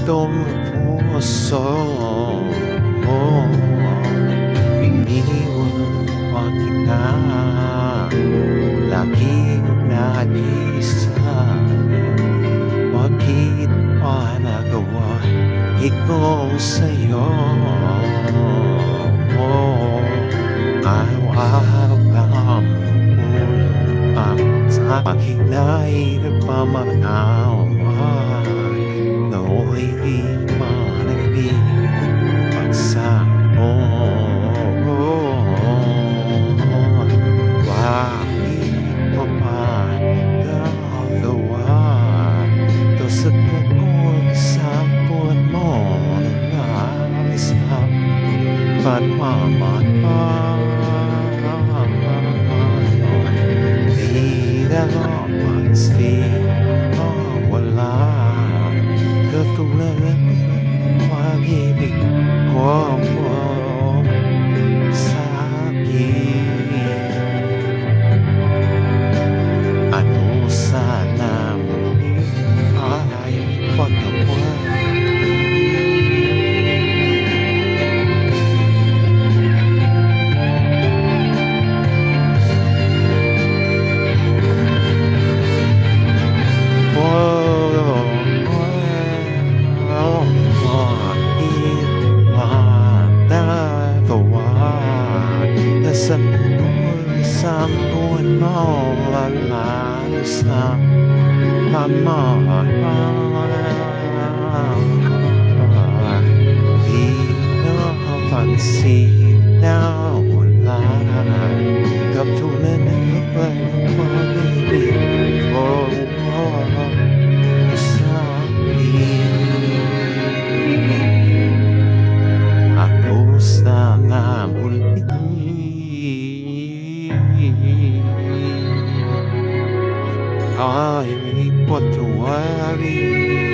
itong puso iniwan pa kita, laging nag-iisa. Bakit pa nagawa ito sa'yo? Araw-araw kang ulang sa pakinay nagpamanawa na ako'y managdi pagsamo. Bakit pa ba nagawa ito sa tungkol sa buwan mo na nag-isang panmamatay? Di na mapansin wala katulad ng pag-ibig ko sa akin. Ano sana muli ay pagkawa? Isang buwan mo alalas na di napansin na wala katulad ng pag-ibig ko sa akin. Ako sana muli ay patuwari.